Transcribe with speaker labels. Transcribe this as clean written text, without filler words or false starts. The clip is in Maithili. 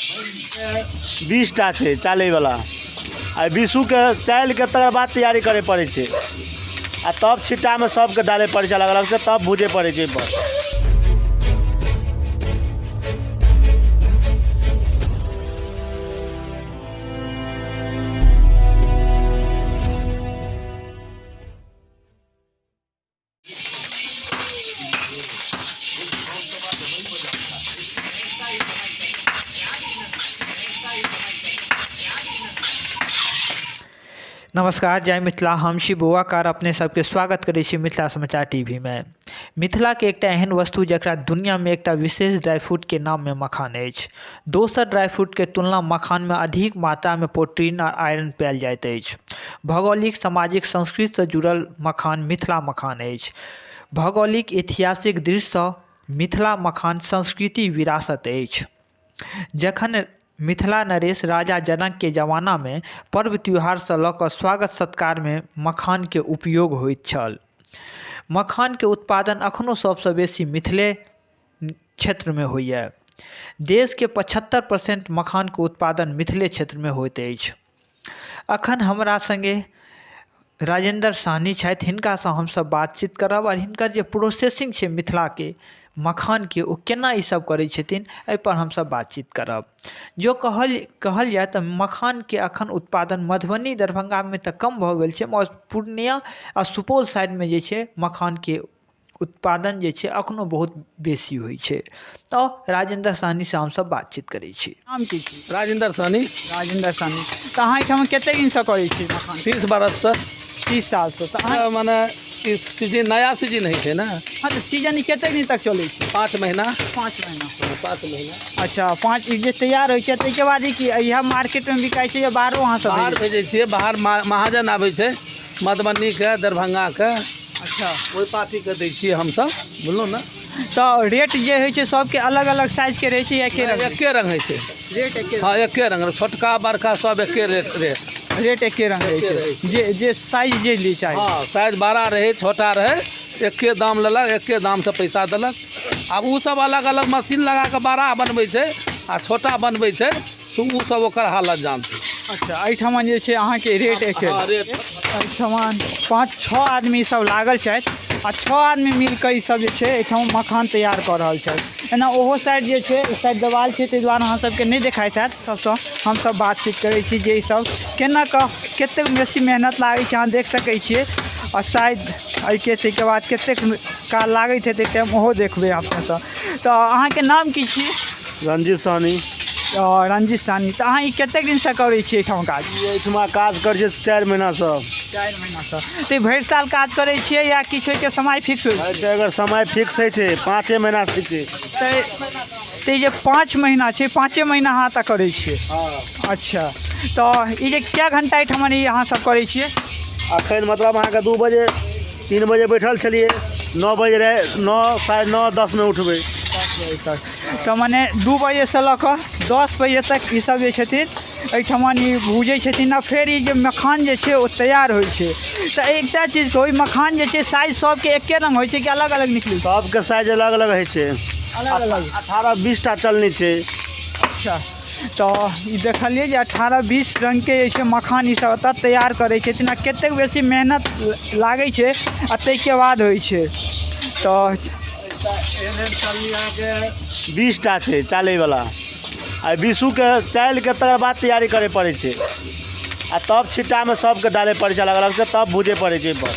Speaker 1: 20टा छै चालैवला आ 20के चालिके तकर बाद तैयारी करे पड़ै छै आ तब छिट्टामे सबके डालै पड़ै छै अलग अलग से तब भूजै पड़ै छै बस।
Speaker 2: नमस्कार, जय मिथिला। हम छी बौआकार अपने सबके स्वागत करै छी मिथिला समाचार टीवी में। मिथिला के एकटा एहन वस्तु जकरा दुनिया में एकटा विशेष ड्राई फ्रूट के नाम में मखान अछि। दोसर ड्राई फ्रूट के तुलना मखान में अधिक मात्रा में प्रोटीन और आयरन पायल जाइत अछि। भौगोलिक, सामाजिक, संस्कृति से जुड़ल मखान मिथिला मखान अछि। भौगोलिक ऐतिहासिक दृष्टि सँ मिथिला मखान संस्कृति विरासत अछि। जखन मिथिला नरेश राजा जनक के जमाना में पर्व त्यौहार से लऽ कऽ स्वागत सत्कार में मखान के उपयोग होइत छल। मखान के उत्पादन अखनो सबसे बेसी मिथिले क्षेत्र में होइए। देश के 75% मखान के उत्पादन मिथिले क्षेत्र में होइत अछि। अखन हमरा संगे राजेंद्र साहनी छथि, हिनका से हम सब बातचीत करब और हिनकर जे प्रोसेसिंग छै मिथिला के मखान के ओ केना ई सब करै छथिन एहि पर हम सब बातचीत करब। जो कहल जाए तऽ मखान के अखन उत्पादन मधुबनी, दरभंगा में तऽ कम भऽ गेल छै, मगर पूर्णिया आ सुपौल साइड में जे छै मखान के उत्पादन जे छै अखनो बहुत बेसी होइ छै। तो राजेंद्र साहनी से हम सब बातचीत करै छी।
Speaker 3: नाम की छी?
Speaker 1: राजेंद्र साहनी।
Speaker 3: राजेंद्र साहनी। तऽ अहाँ एहिठाम कतेक दिनसँ करै छी मखान?
Speaker 1: 30 बरस से।
Speaker 3: 30 सालसँ। तऽ अहाँ
Speaker 1: माने सीजन नया सीजन है छै ना।
Speaker 3: हाँ, तऽ सीजन ई कतेक दिन तक चलै छै?
Speaker 1: 5 महीना।
Speaker 3: 5 महीना।
Speaker 1: 5 महीना।
Speaker 3: अच्छा, 5 जे तैयार होइ छै ताहिके बाद ई कि इएह मार्केट में बिकाइ छै या बाहरो अहाँ सब
Speaker 1: बाहर भेजै छियै। बाहर महाजन आबै छै मधुबनी के, दरभंगा के।
Speaker 3: अच्छा,
Speaker 1: ओहि पार्टी के दै छियै हमसब, बुझलहुँ ने।
Speaker 3: तऽ रेट जे होइ छै सबके अलग अलग साइज के रहै छै या एके रंग?
Speaker 1: एके रंग होइ छै
Speaker 3: रेट एके
Speaker 1: हाँ, एके रंग। छोटका बड़का सब एके रेट
Speaker 3: एके रंग रहै छै। जे साइज जे ली चाही।
Speaker 1: हाँ, साइज बड़ा रहे छोटा रहे एके दाम लेलक, एके दाम से पैसा देलक। आब उ सब अलग अलग मशीन लगा के बड़ा बनबै छै आ छोटा बनबै छै तो उ सब ओकर हालत जानतै।
Speaker 3: अच्छा, एहिठाम जे छै अहाँके रेट एके?
Speaker 1: हाँ, रेट।
Speaker 3: एहिठाम 5-6 आदमी सब लागल छथि आ 6 आदमी मिलकर ई सब जे छै एहिठाम मखान तैयार कऽ रहल छथि। एना ओहो साइड जे छै इस साइड देवाल छै, ताहि दुआरे अहाँ सबके नहि देखाइत हैत। सबसँ हमसब बातचीत करै छी जे ई सब केना कऽ कतेक बेसी मेहनत लागै छै, अहाँ देख सकै छियै। और शायद एहिके ताहिके बाद कतेक काल लागैत हेतै टाइम ओहो देखबै अपनेसँ। तऽ अहाँके नाम की छी?
Speaker 1: रंजीत साहनी।
Speaker 3: रंजीत साहनी। तऽ अहाँ ई कतेक दिनसँ करै छियै एहिठाम काज?
Speaker 1: एहिठमा काज करै छै 4 महीनासँ।
Speaker 3: 4 महीनासँ। तऽ भरि साल काज करै छियै या किछु के समय फिक्स होइ छै?
Speaker 1: अगर समय फिक्स होइ छै 5 महीना से छै।
Speaker 3: तऽ जे 5 महीना छै 5 महीना अहाँ तक करै छियै?
Speaker 1: हाँ।
Speaker 3: अच्छा, तऽ ई जे कए घंटा एहिठाम अहाँ सब करै छियै?
Speaker 1: अखन मतलब अहाँके 2 बजे 3 बजे बैठल छलियै, 9 बजे रहे, 9, साढ़े 9, 10 में उठबै।
Speaker 3: 10 बजे तक। तऽ मने 2 बजे से लऽ कऽ 10 बजे तक ई सब जे छथिन एहिठाम ई भूजै छथिन आ फेर ई जे मखान जे छै ओ तैयार होइ छै। तऽ एकटा चीज कहू, मखान जे छै साइज सबके एके रंग होइ छै कि अलग अलग निकलै छै?
Speaker 1: सबके साइज अलग अलग होइ छै।
Speaker 3: अलग अलग।
Speaker 1: 18-20 टा चलनी छै।
Speaker 3: अच्छा, तऽ ई देखलिए जे 18-20 रंग के जे छै मखान ई सब एतऽ तैयार करै छथिन आ कतेक बेसी मेहनत लागै छै आ ताहिके बाद होइ छै। तऽ
Speaker 1: एहन चलनी अहाँके 20 टा छै चालैवला आ 20के चालिके तकर बाद तैयारी करे पड़ै छै आ तब छिट्टामे सबके डालै पड़ै छै अलग अलग से तब भूजै पड़ै छै बस।